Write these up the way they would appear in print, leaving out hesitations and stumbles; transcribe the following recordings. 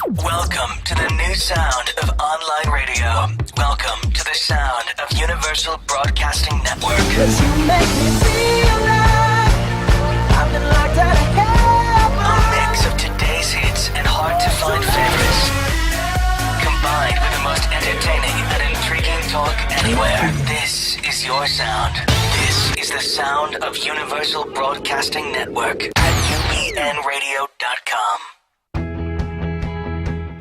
Welcome to the new sound of online radio. Welcome to the sound of Universal Broadcasting Network. 'Cause you make me feel like I've been locked out of heaven. A mix of today's hits and hard-to-find favorites, combined with the most entertaining and intriguing talk anywhere. This is your sound. This is the sound of Universal Broadcasting Network at UBNradio.com.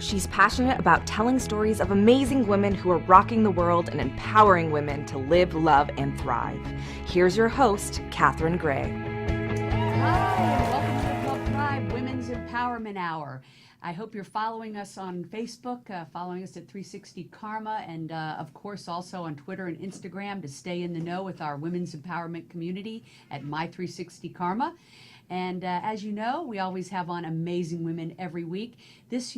She's passionate about telling stories of amazing women who are rocking the world and empowering women to live, love, and thrive. Here's your host, Catherine Gray. Hi, and welcome to the Club Thrive Women's Empowerment Hour. I hope you're following us on Facebook, following us at 360 Karma, and of course also on Twitter and Instagram to stay in the know with our women's empowerment community at My360 Karma. And as you know, we always have on amazing women every week. This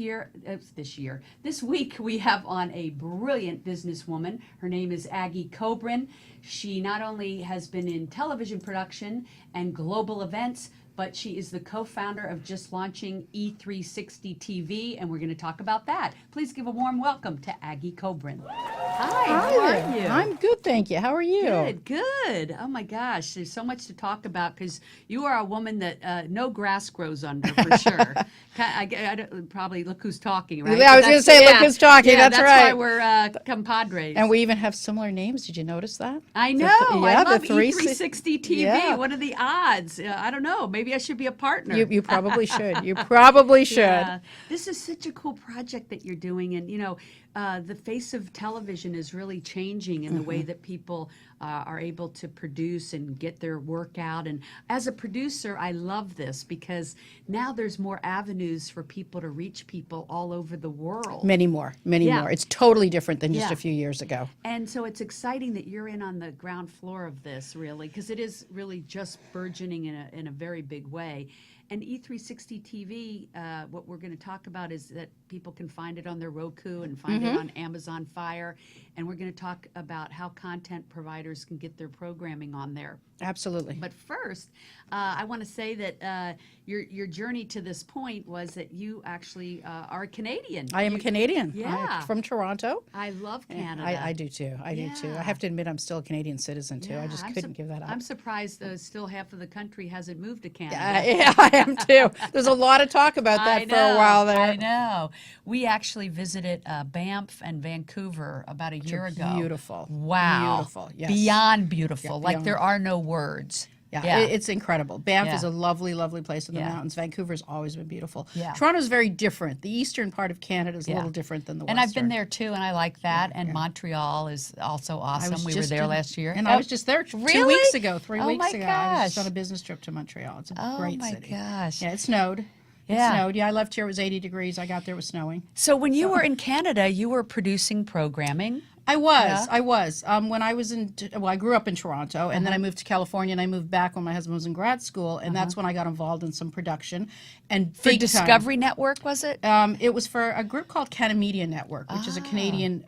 week we have on a brilliant businesswoman. Her name is Aggie Kobrin. She not only has been in television production and global events, but she is the co-founder of just launching E360 TV, and we're going to talk about that. Please give a warm welcome to Aggie Kobrin. Hi, how are you? I'm good, thank you. How are you? Good. Oh my gosh, there's so much to talk about because you are a woman that no grass grows under for sure. I probably look who's talking, right? I was going to say, look who's talking. Yeah, that's right. Why we're compadres. And we even have similar names. Did you notice that? I know. I love E360 TV. Yeah. What are the odds? I don't know. Maybe I should be a partner. You probably should. You probably should. Yeah. This is such a cool project that you're doing, and you know, the face of television is really changing in the way that people are able to produce and get their work out. And as a producer, I love this because now there's more avenues for people to reach people all over the world. Many more. It's totally different than just a few years ago. And so it's exciting that you're in on the ground floor of this, really, because it is really just burgeoning in a very big way. And E360 TV, what we're going to talk about is that people can find it on their Roku and find it on Amazon Fire. And we're going to talk about how content providers can get their programming on there. Absolutely. But first, I want to say that your journey to this point was that you actually are a Canadian. I am a Canadian. Yeah. I'm from Toronto. I love Canada. I do too. I do too. I have to admit I'm still a Canadian citizen too. I just couldn't give that up. I'm surprised still half of the country hasn't moved to Canada. Yeah, I am too. There's a lot of talk about that for a while there. I know. We actually visited Banff and Vancouver about a year ago. Beautiful. Wow. Beautiful. Yes. Beyond beautiful. Yeah, like beyond. there are no words. Yeah, it's incredible. Banff Yeah. is a lovely, lovely place in the Yeah. mountains. Vancouver's always been beautiful. Yeah. Toronto's very different. The eastern part of Canada is a little different than the western. And I've been there too, and I like that. And Montreal is also awesome. We were there last year. And I was just there 2 really? weeks ago, 3 Oh weeks my ago. I was gosh. just on a business trip to Montreal. It's a great city. Oh my gosh. Yeah, it snowed. Yeah. It snowed. Yeah, I left here. It was 80 degrees. I got there. It was snowing. So when you were in Canada, you were producing programming. I was. When I was I grew up in Toronto, and then I moved to California, and I moved back when my husband was in grad school, and that's when I got involved in some production. And For big Discovery Network, was it? It was for a group called Canada Media Network, which is a Canadian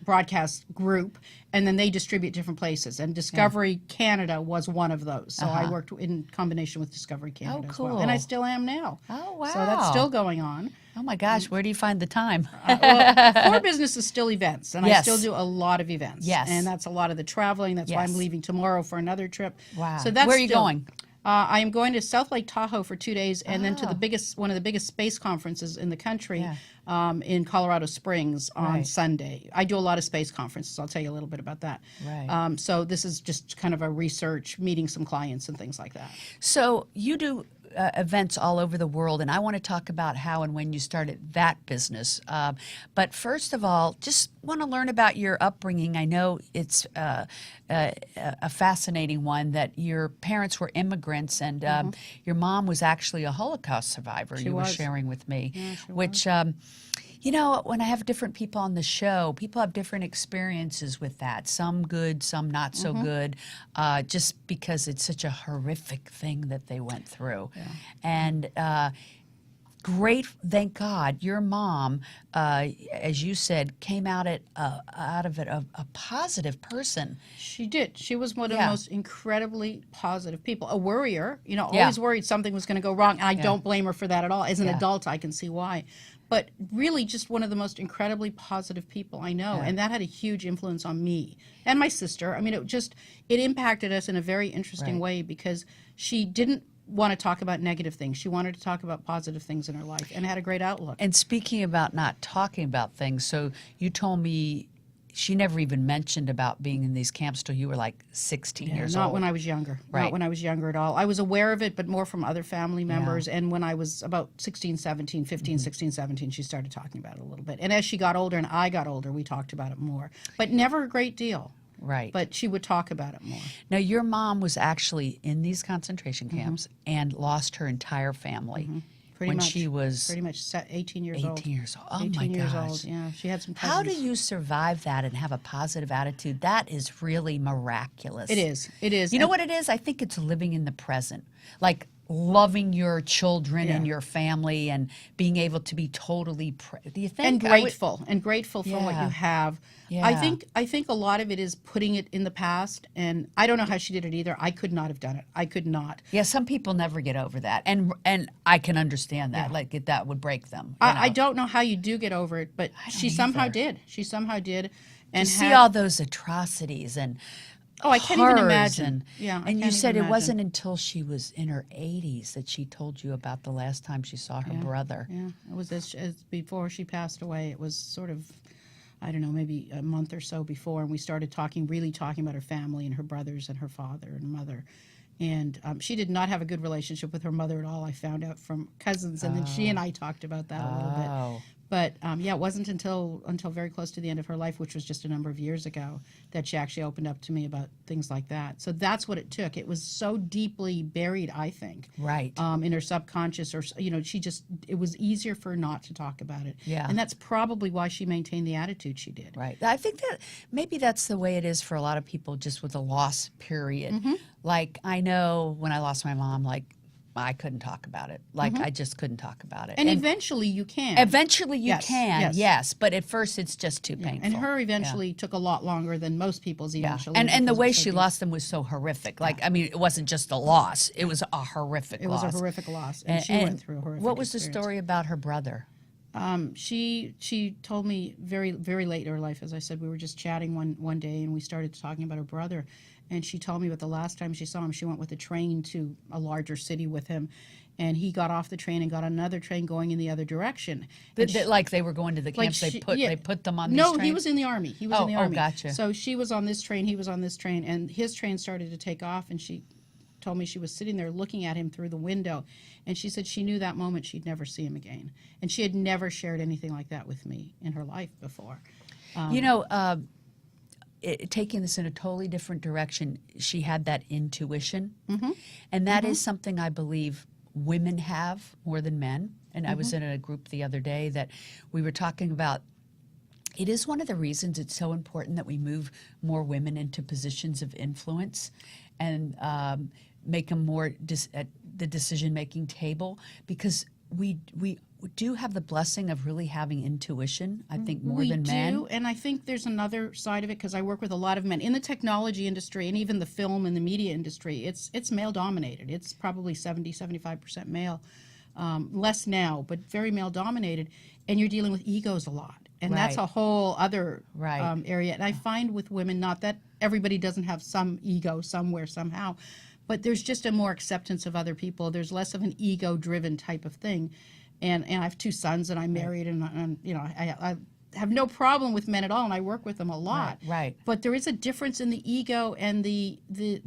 broadcast group, and then they distribute different places. And Discovery Canada was one of those. So I worked in combination with Discovery Canada as well. And I still am now. Oh, wow. So that's still going on. Oh my gosh, where do you find the time? Well, core business is still events, and Yes. I still do a lot of events. Yes. And that's a lot of the traveling. That's why Yes. I'm leaving tomorrow for another trip. Wow. So that's Where are you still- going? I am going to South Lake Tahoe for 2 days, and then to one of the biggest space conferences in the country in Colorado Springs on Sunday. I do a lot of space conferences. I'll tell you a little bit about that. Right. So this is just kind of a research, meeting some clients and things like that. So you do events all over the world, and I want to talk about how and when you started that business. But first of all, just want to learn about your upbringing. I know it's a fascinating one that your parents were immigrants, and your mom was actually a Holocaust survivor. You were sharing with me, which. You know, when I have different people on the show, people have different experiences with that. Some good, some not so good, just because it's such a horrific thing that they went through. And great. Thank God your mom, as you said, came out of it a positive person. She did. She was one of the Yeah. most incredibly positive people. A worrier, Yeah. always worried something was going to go wrong. And I don't blame her for that at all. As an Yeah. adult, I can see why. But really just one of the most incredibly positive people I know. Yeah. And that had a huge influence on me and my sister. I mean, it impacted us in a very interesting Right. way because she didn't want to talk about negative things. She wanted to talk about positive things in her life and had a great outlook. And speaking about not talking about things, so you told me she never even mentioned about being in these camps till you were like 16 years Not old. when I was younger. Right. Not when I was younger at all. I was aware of it, but more from other family members. And when I was about 16, 17, 15, 16, 17, she started talking about it a little bit. And as she got older and I got older, we talked about it more. But never a great deal. Right. But she would talk about it more. Now, your mom was actually in these concentration camps and lost her entire family Pretty when much. she was Pretty much 18 years 18 old. years old. Oh, 18 my years gosh. old, yeah. She had some cousins. How do you survive that and have a positive attitude? That is really miraculous. It is. It is. You know And- what it is? I think it's living in the present. Like loving your children and Yeah. your family and being able to be totally do you think and I would- grateful for what Yeah. you have. Yeah. I think a lot of it is putting it in the past, and I don't know how she did it either. I could not have done it. I could not. Yeah, some people never get over that, and I can understand that. Like that would break them. I don't know how you do get over it, but she somehow either. did. She somehow did. to And see had- all those atrocities and Oh, I can't even horrors imagine. And, Yeah, I and you can't said even it wasn't imagine. until she was in her 80s that she told you about the last time she saw her brother. Yeah, it was as before she passed away. It was sort of, I don't know, maybe a month or so before, and we started really talking about her family and her brothers and her father and mother. And she did not have a good relationship with her mother at all. I found out from cousins, and then she and I talked about that a little bit. But yeah, it wasn't until very close to the end of her life, which was just a number of years ago, that she actually opened up to me about things like that. So that's what it took. It was so deeply buried, I think, Right. in her subconscious, or it was easier for her not to talk about it. Yeah. And that's probably why she maintained the attitude she did. Right. I think that maybe that's the way it is for a lot of people just with a loss period. Mm-hmm. Like I know when I lost my mom, like I couldn't talk about it. Like I just couldn't talk about it. And eventually you can. eventually you Yes, can, yes. yes. But at first it's just too painful. And her eventually took a lot longer than most people's Yeah. eventually. And the because way it's so she deep. lost them was so horrific. Like I mean, it wasn't just a loss; it was a horrific It loss. was a horrific loss, and she went through a horrific What was the experience. story about her brother? She told me very, very late in her life, as I said, we were just chatting one day, and we started talking about her brother. And she told me that the last time she saw him, she went with a train to a larger city with him. And he got off the train and got on another train going in the other direction. And Like they were going to the camps. They put them on these No, trains? he was in the Army. He was in the Oh, Army. gotcha. So she was on this train, he was on this train, and his train started to take off, and she told me she was sitting there looking at him through the window, and she said she knew that moment she'd never see him again. And she had never shared anything like that with me in her life before. Taking this in a totally different direction, she had that intuition. Mm-hmm. And that is something I believe women have more than men. And I was in a group the other day that we were talking about. It is one of the reasons it's so important that we move more women into positions of influence and make them more at the decision-making table, because we do have the blessing of really having intuition, I think, more than men. We do, and I think there's another side of it, because I work with a lot of men in the technology industry and even the film and the media industry. It's male dominated. It's probably 70-75% male. Less now, but very male dominated, and you're dealing with egos a lot, and that's Right. a whole other Right. area. And I find with women, not that everybody doesn't have some ego somewhere somehow, but there's just a more acceptance of other people. There's less of an ego-driven type of thing. And I have 2 sons, and I'm married, and I have no problem with men at all, and I work with them a lot. Right. But there is a difference in the ego and the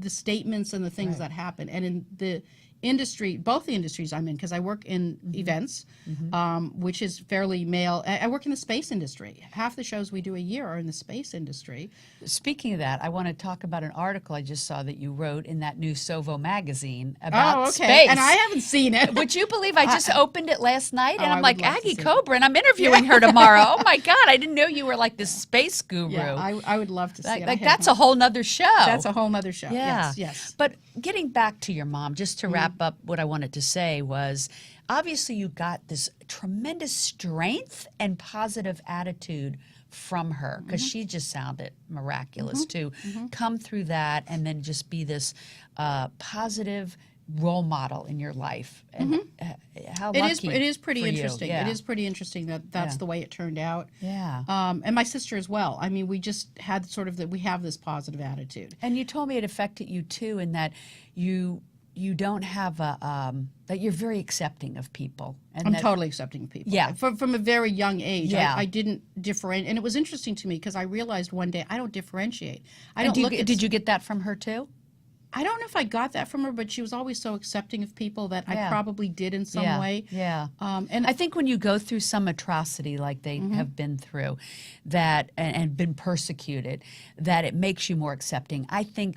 statements and the things that happen. And in the industry, both the industries I'm in, because I work in events, which is fairly male. I work in the space industry. Half the shows we do a year are in the space industry. Speaking of that, I want to talk about an article I just saw that you wrote in that new Sovo magazine about space. And I haven't seen it. Would you believe I just opened it last night, and I I'm would like, love to Aggie see it. Kobrin, I'm interviewing her tomorrow. Oh my God, I didn't know you were like this space guru. Yeah, I would love to see it. I like have that's a whole nother show. That's a whole nother show. Yeah. Yes. But getting back to your mom, just to wrap wrap up, what I wanted to say was, obviously you got this tremendous strength and positive attitude from her, because she just sounded miraculous to come through that and then just be this positive role model in your life. And how lucky it is pretty for you. interesting. Yeah. It is pretty interesting that that's the way it turned out. Yeah. And my sister as well. I mean, we just had sort of we have this positive attitude. And you told me it affected you too, in that you don't have that you're very accepting of people. And I'm that, totally accepting of people. Yeah. From a very young age. Yeah. I didn't differentiate. And it was interesting to me because I realized one day I don't differentiate. I don't look at. Did you get that from her too? I don't know if I got that from her, but she was always so accepting of people that I Yeah. probably did in some way. Yeah. And I think when you go through some atrocity like they have been through, that and been persecuted, that it makes you more accepting. I think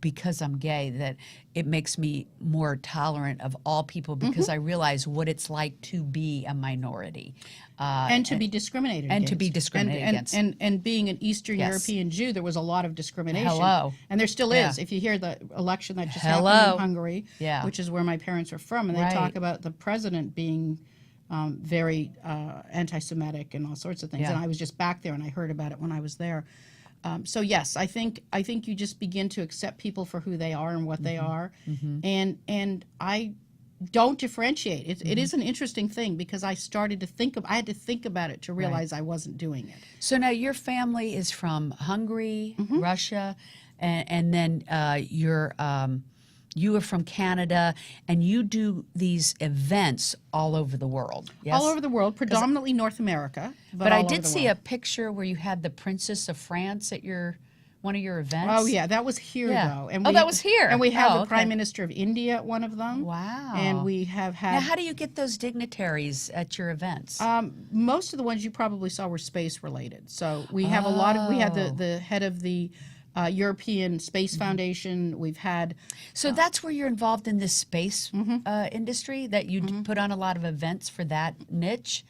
because I'm gay, that it makes me more tolerant of all people, because I realize what it's like to be a minority. and to be discriminated and against. to be discriminated against. And being an Eastern Yes. European Jew, there was a lot of discrimination. Hello. And there still Yeah. is. If you hear the election that just Hello. happened in Hungary, Yeah. which is where my parents are from, and they Right. talk about the president being very anti-Semitic and all sorts of things. Yeah. And I was just back there and I heard about it when I was there. So yes, I think you just begin to accept people for who they are and what they are, and I don't differentiate. It is an interesting thing because I started to I had to think about it to realize I wasn't doing it. So now your family is from Hungary, Russia, and then you are from Canada, and you do these events all over the world. Yes? All over the world, predominantly North America. But I all over did the see world. a picture where you had the Princess of France at one of your events. Oh yeah, that was here Yeah. though. And Oh, that was here. And we have Oh, the okay. Prime Minister of India at one of them. Wow. And we have had. Now, how do you get those dignitaries at your events? Most of the ones you probably saw were space related. So we have a lot of. We had Oh. the head of the European Space Foundation. We've had. So that's where you're involved in this space industry, that you put on a lot of events for that niche.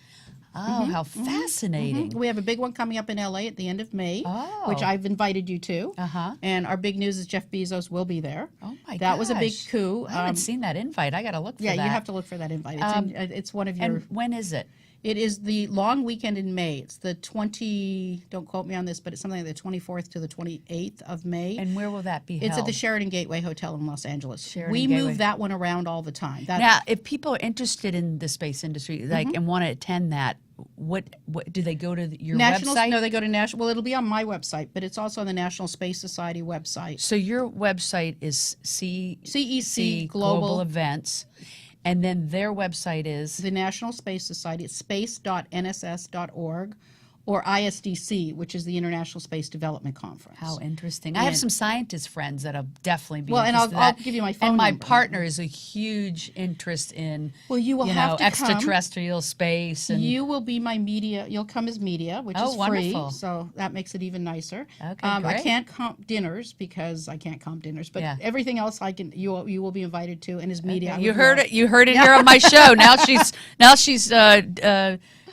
Oh, how fascinating. We have a big one coming up in LA at the end of May, Oh. which I've invited you to. Uh-huh. And our big news is Jeff Bezos will be there. Oh my gosh. That was a big coup. I haven't seen that invite. I got to look for Yeah, that. you have to look for that invite. It's one of your. And when is it? It is the long weekend in May. It's the don't quote me on this, but it's something like the 24th to the 28th of May. And where will that be held? It's at the Sheraton Gateway Hotel in Los Angeles. Sheraton We Gateway. move that one around all the time. Now, if people are interested in the space industry, like, and want to attend that, what do they go to your website? No, they go to national. Well, it'll be on my website, but it's also on the National Space Society website. So your website is CEC Global Events, and then their website is The National Space Society. It's space.nss.org. Or ISDC, which is the International Space Development Conference. How interesting. I have some scientist friends that'll definitely be Well, and interested in I'll that. give you my phone And my number. partner is a huge interest in Well, you will have to come. extraterrestrial space. And You will be my media. You'll come as media, which Oh, is free. wonderful. So that makes it even nicer. Okay, I great. can't comp dinners because I can't comp dinners, but Yeah. everything else I can. You will be invited to, and as media. I you would heard love- it. You heard it here on my show. Now she's.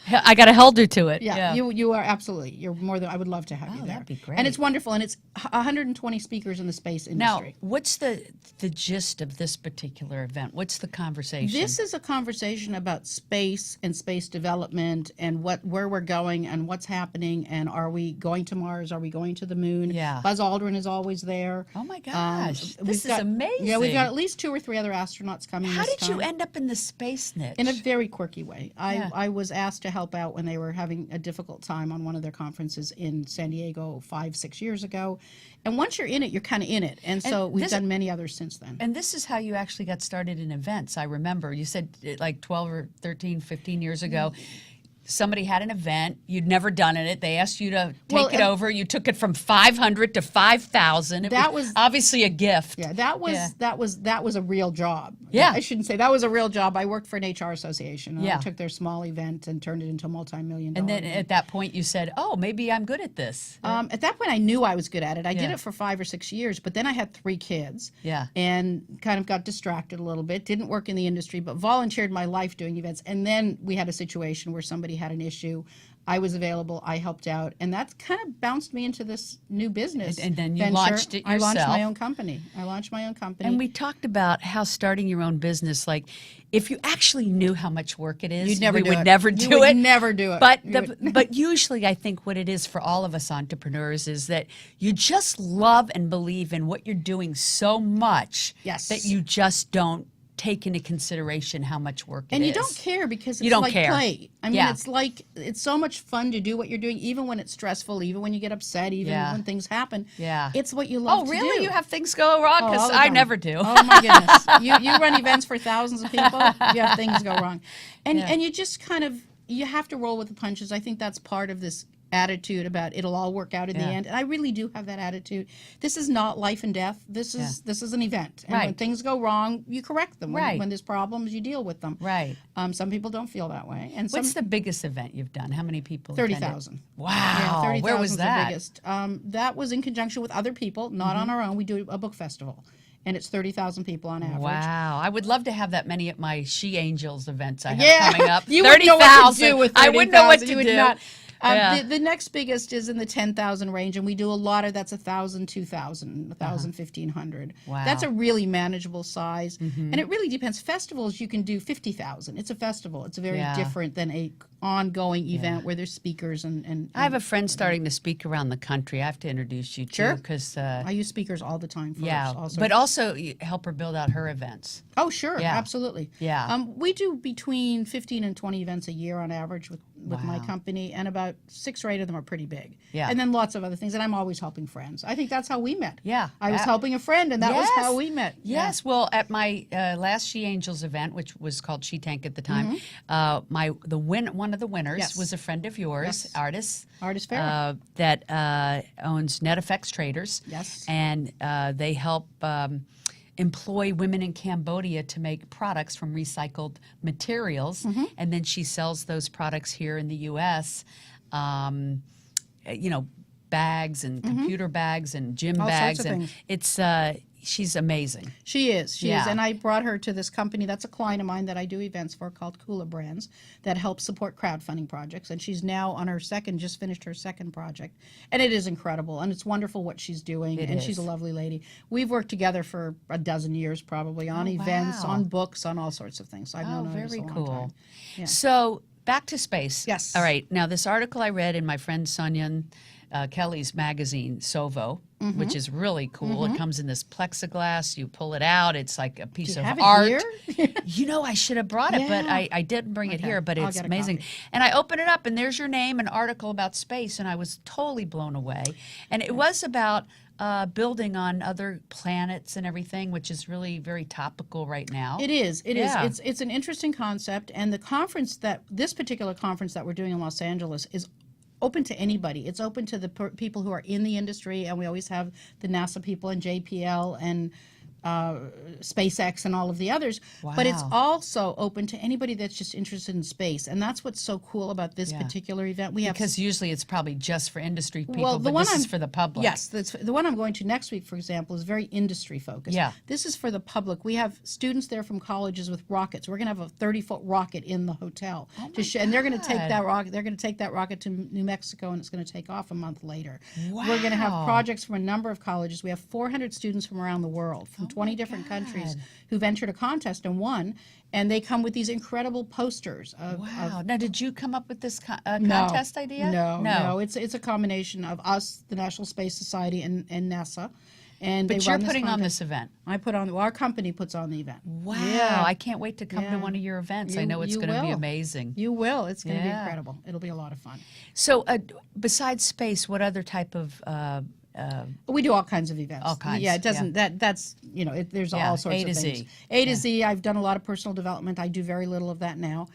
I got to held her to it. Yeah, you are absolutely. You're more than. I would love to have you there. that'd be great. And it's wonderful, and it's 120 speakers in the space Now, industry. what's the gist of this particular event? What's the conversation? This is a conversation about space and space development and where we're going and what's happening and are we going to Mars? Are we going to the moon? Yeah. Buzz Aldrin is always there. Oh my gosh, We've this is got- amazing. Yeah, we've got at least 2 or 3 other astronauts coming. How this did you time. end up in the space niche? In a very quirky way. Yeah. I was asked to help out when they were having a difficult time on one of their conferences in San Diego 5-6 years ago. And once you're in it, you're kind of in it. And so we've this- done many others since then. And this is how you actually got started in events. I remember you said like 12 or 13, 15 years ago. Somebody had an event. You'd never done it. They asked you to take Well, it and- over. You took it from 500 to 5,000. That was- obviously a gift. Yeah, that was a real job. Yeah. I shouldn't say that was a real job. I worked for an HR association. And Yeah. I took their small event and turned it into a multi-million-dollar. And then event. at that point, you said, "Oh, maybe I'm good at this." At that point, I knew I was good at it. I did Yeah. it for 5 or 6 years, but then I had 3 kids. Yeah. And kind of got distracted a little bit. Didn't work in the industry, but volunteered my life doing events. And then we had a situation where somebody somebody had an issue, I was available, I helped out, and that kind of bounced me into this new business. And then you venture. launched it I launched yourself. my own company. And we talked about how starting your own business, like if you actually knew how much work it is, You'd never you do would it. never You do would it. never do it. But You would- but usually, I think what it is for all of us entrepreneurs is that you just love and believe in what you're doing so much Yes. that you just don't take into consideration how much work it is. And you don't care because it's You don't like care. play. I mean, Yeah. it's so much fun to do what you're doing, even when it's stressful, even when you get upset, even Yeah. when things happen. Yeah. It's what you love Oh, to really? do. You have things go wrong? Oh, all Because the I time. never do. Oh my goodness. You run events for thousands of people, you have things go wrong. And Yeah. and you just kind of, you have to roll with the punches. I think that's part of this attitude about it'll all work out in the Yeah. end. And I really do have that attitude. This is not life and death. This is an event. And when Right. things go wrong, you correct them. Right. When there's problems, you deal with them. Right. Some people don't feel that way. And What's some the biggest event you've done? How many people? 30,000. attended? Wow. Yeah, 30,000 Where was is that? the biggest. That was in conjunction with other people, not Mm-hmm. on our own. We do a book festival, and it's 30,000 people on average. Wow, I would love to have that many at my She Angels events I have Yeah, coming up. you wouldn't know what to do with 30,000. I wouldn't know what to You would do. not. Yeah. The next biggest is in the 10,000 range, and we do a lot of that's 1,000, 2,000, 1,000, 1,500. Wow. That's a really manageable size, and it really depends. Festivals you can do 50,000. It's a festival. It's very Yeah. different than a ongoing event where there's speakers and I have a friend starting to speak around the country. I have to introduce you to Sure. because I use speakers all the time. For yeah, all sorts but of- also you help her build out her events. Oh, sure, Yeah. absolutely. Yeah. We do between 15 and 20 events a year on average with my Wow. company, and about 6 or 8 of them are pretty big. Yeah. And then lots of other things, and I'm always helping friends. I think that's how we met. Yeah. I was helping a friend, and that was Yes. how we met. Yes. Well, at my last She Angels event, which was called She Tank at the time, one of the winners Yes. was a friend of yours, Yes. artist. Artist Fair. That owns Net Effects Traders. Yes. And they help employ women in Cambodia to make products from recycled materials. Mm-hmm. And then she sells those products here in the U.S., bags and computer bags and gym Mm-hmm. All sorts bags. of And things. it's she's amazing. She is. She is. Yeah. And I brought her to this company that's a client of mine that I do events for called Cooler Brands that helps support crowdfunding projects. And she's now on her just finished her second project. And it is incredible. And it's wonderful what she's doing. It and she's a is. lovely lady. We've worked together for a dozen years probably on events, wow. on books, on all sorts of things. So I've Oh, known her just very a long cool. time. Yeah. So back to space. Yes. All right. Now, this article I read in my friend Sonia Kelly's magazine, Sovo, Mm-hmm. which is really cool. It comes in this plexiglass. You pull it out. It's like a piece you of have it art. here? I should have brought it, but Yeah. I didn't bring it Okay. here. But I'll it's get a amazing. copy. And I open it up, and there's your name, an article about space, and I was totally blown away. And it was about building on other planets and everything, which is really very topical right now. It is. It is. Yeah. It's an interesting concept, and this particular conference that we're doing in Los Angeles is open to anybody. It's open to the people who are in the industry, and we always have the NASA people and JPL and SpaceX and all of the others. But it's Wow. also open to anybody that's just interested in space, and that's what's so cool about this Yeah. particular event. We have Because usually it's probably just for industry people, Well, the but one this is I'm- for the public. Yes, the one I'm going to next week, for example, is very industry focused. Yeah. This is for the public. We have students there from colleges with rockets. We're going to have a 30-foot rocket in the hotel and they're going to take God. that rocket. They're going to take that rocket to New Mexico, and it's going to take off a month later. We're going to have Wow. projects from a number of colleges. We have 400 students from around the world, from 20 different countries, who've entered a contest and won. And they come with these incredible posters of Wow. Now, did you come up with this no, contest idea? No. It's a combination of us, the National Space Society, and NASA. And But they you're run this putting on contest. this event. Our company puts on the event. Wow. Yeah. I can't wait to come to Yeah. one of your events. I You- know it's you going to be will. amazing. You will. It's going to be Yeah. incredible. It'll be a lot of fun. So, besides space, what other type of We do all kinds of events. All kinds, Yeah, it doesn't. yeah. That's there's Yeah, all sorts A of to things. Z. A to Z. I've done a lot of personal development. I do very little of that now.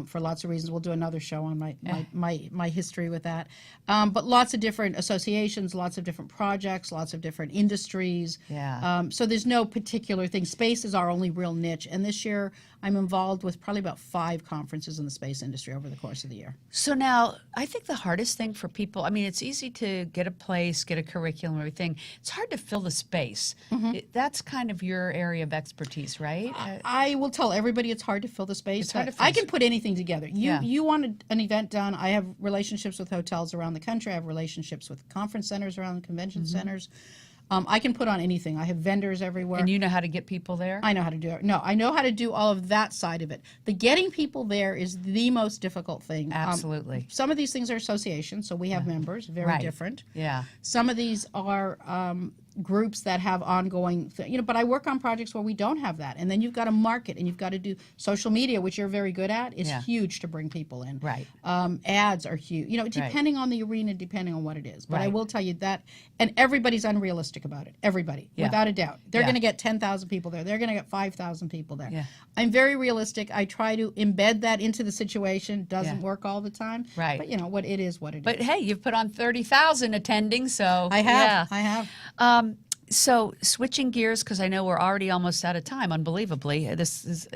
For lots of reasons. We'll do another show on my history with that. But lots of different associations, lots of different projects, lots of different industries. Yeah. So there's no particular thing. Space is our only real niche. And this year I'm involved with probably about 5 conferences in the space industry over the course of the year. So now, I think the hardest thing for people, I mean, it's easy to get a place, get a curriculum, everything. It's hard to fill the space. That's kind of your area of expertise, right? I will tell everybody it's hard to fill the space. It's hard to I fill can put anything anything together. You want an event done. I have relationships with hotels around the country. I have relationships with conference centers around the convention centers. I can put on anything. I have vendors everywhere. And you know how to get people there? I know how to do it. No, I know how to do all of that side of it. The getting people there is the most difficult thing. Absolutely. Some of these things are associations, so we have members, very different. Yeah. Some of these are groups that have ongoing, but I work on projects where we don't have that. And then you've got to market, and you've got to do social media, which you're very good at, is huge to bring people in. Right. Ads are huge, depending on the arena, depending on what it is. But I will tell you that, and everybody's unrealistic about it. Everybody, without a doubt. They're going to get 10,000 people there. They're going to get 5,000 people there. Yeah. I'm very realistic. I try to embed that into the situation. Doesn't work all the time. Right. But what it is, But hey, you've put on 30,000 attending, so I have. yeah. I have. So switching gears, because I know we're already almost out of time. Unbelievably, this is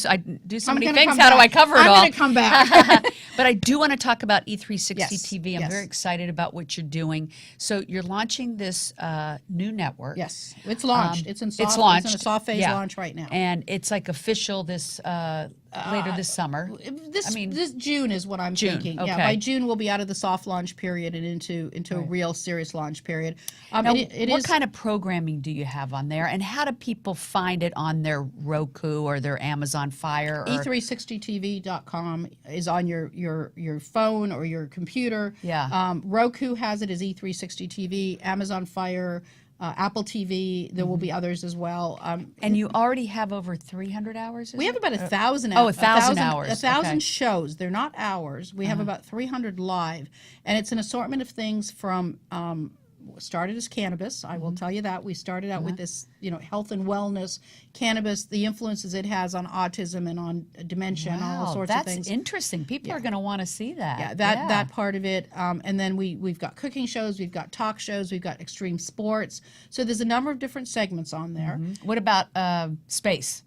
I do so many things. How do I cover it all? I'm going to come back. But I do want to talk about E360 Yes, TV. I'm very excited about what you're doing. So you're launching this new network. Yes, it's launched. It's in soft. It's launched. It's in a soft phase launch right now. And it's like official this later this summer. This June is what I'm thinking. Okay. Yeah, by June we'll be out of the soft launch period and into a real serious launch period. Now, what kind of programming do you have on there, and how do people find it on their Roku or their Amazon Fire? E360TV.com is on your phone or your computer. Yeah. Roku has it as E360 TV. Amazon Fire. Apple TV. There will be others as well. And you already have over 300 hours? We have about 1,000 hours. 1,000 hours. 1,000 shows. They're not hours. We have about 300 live. And it's an assortment of things from, started as cannabis. I will tell you that. We started out with this, health and wellness, cannabis, the influences it has on autism and on dementia and all sorts of things. That's interesting. People are going to want to see that. Yeah, that part of it. And then we've got cooking shows, we've got talk shows, we've got extreme sports. So there's a number of different segments on there. What about space?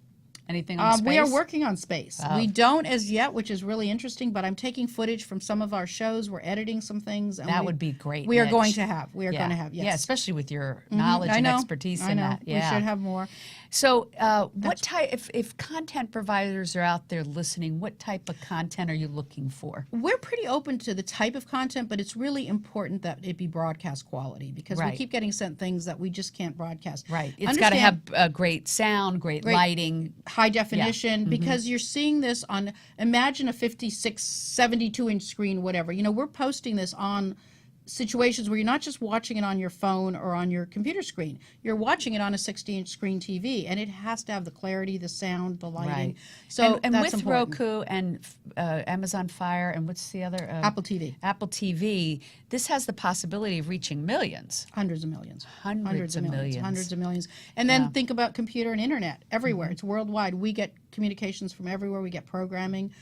Anything on space? We are working on space. We don't as yet, which is really interesting, but I'm taking footage from some of our shows. We're editing some things. And that would be great. We are going to have. We are going to have, yes. Yeah, especially with your knowledge and expertise in that. Yeah. We should have more. So what type, if content providers are out there listening, what type of content are you looking for? We're pretty open to the type of content, but it's really important that it be broadcast quality, because we keep getting sent things that we just can't broadcast. Right. It's got to have great sound, great lighting. High definition, because you're seeing this on, imagine a 56, 72-inch screen, whatever. We're posting this on situations where you're not just watching it on your phone or on your computer screen. You're watching it on a 60-inch screen TV, and it has to have the clarity, the sound, the lighting. Right. So and that's with important. Roku and Amazon Fire and what's the other? Apple TV. Apple TV. This has the possibility of reaching millions. Hundreds of millions. Hundreds of millions. Hundreds of millions. And then think about computer and internet everywhere. It's worldwide. We get communications from everywhere. We get programming.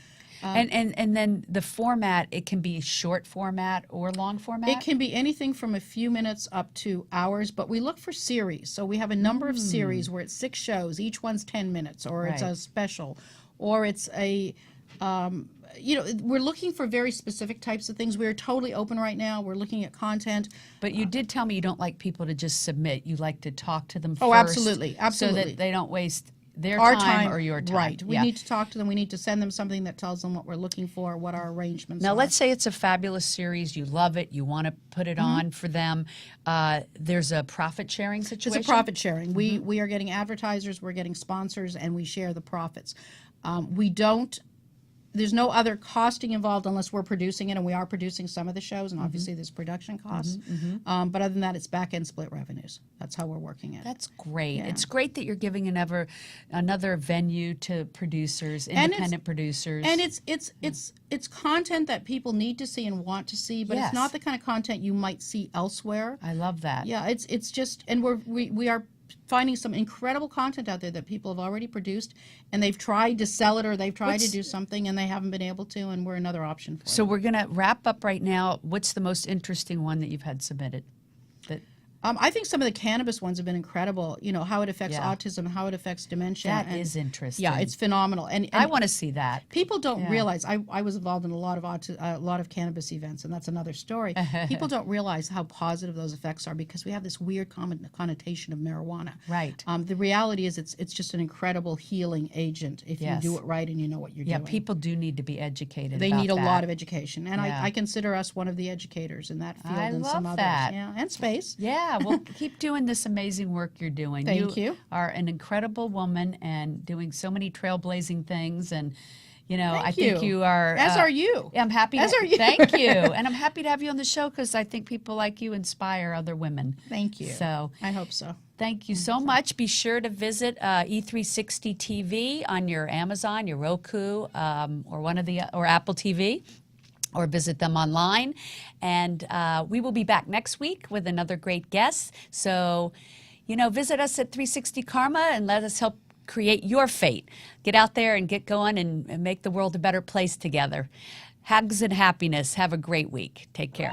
And then the format, it can be short format or long format? It can be anything from a few minutes up to hours, but we look for series. So we have a number of series where it's 6 shows, each one's 10 minutes, or it's a special, or it's a, we're looking for very specific types of things. We're totally open right now. We're looking at content. But you did tell me you don't like people to just submit. You like to talk to them first. Oh, absolutely. Absolutely. So that they don't waste their our time or your time. Right. We need to talk to them. We need to send them something that tells them what we're looking for, what our arrangements are. Now, let's say it's a fabulous series. You love it. You want to put it on for them. There's a profit sharing situation. It's a profit sharing. We are getting advertisers, we're getting sponsors, and we share the profits. There's no other costing involved unless we're producing it, and we are producing some of the shows, and obviously there's production costs. But other than that, it's back-end split revenues. That's how we're working it. That's great. Yeah. It's great that you're giving another venue to producers, independent producers. And it's content that people need to see and want to see, but it's not the kind of content you might see elsewhere. I love that. Yeah, it's just, and we are finding some incredible content out there that people have already produced, and they've tried to sell it or they've tried to do something and they haven't been able to, and we're another option for So we're going to wrap up right now. What's the most interesting one that you've had submitted? I think some of the cannabis ones have been incredible. You know, how it affects Yeah. autism, how it affects dementia. That is interesting. Yeah, it's phenomenal. And I want to see that. people don't realize, I was involved in a lot of cannabis events, and that's another story. People don't realize how positive those effects are because we have this weird connotation of marijuana. Right. The reality is it's just an incredible healing agent if Yes. you do it right and you know what you're Yeah, doing. people do need to be educated. They about need a that. lot of education, and Yeah. I consider us one of the educators in that field I and some love others. that. Yeah, and space. Yeah, well, keep doing this amazing work you're doing. Thank you. are an incredible woman and doing so many trailblazing things. And, you know, I Thank think you. you are. As are you. I'm happy. As are you. Thank you. And I'm happy to have you on the show because I think people like you inspire other women. Thank you. So I hope so. thank you so much. Be sure to visit E360 TV on your Amazon, your Roku, or Apple TV. Or visit them online. And we will be back next week with another great guest. So, you know, visit us at 360 Karma and let us help create your fate. Get out there and get going and make the world a better place together. Hugs and happiness. Have a great week. Take care.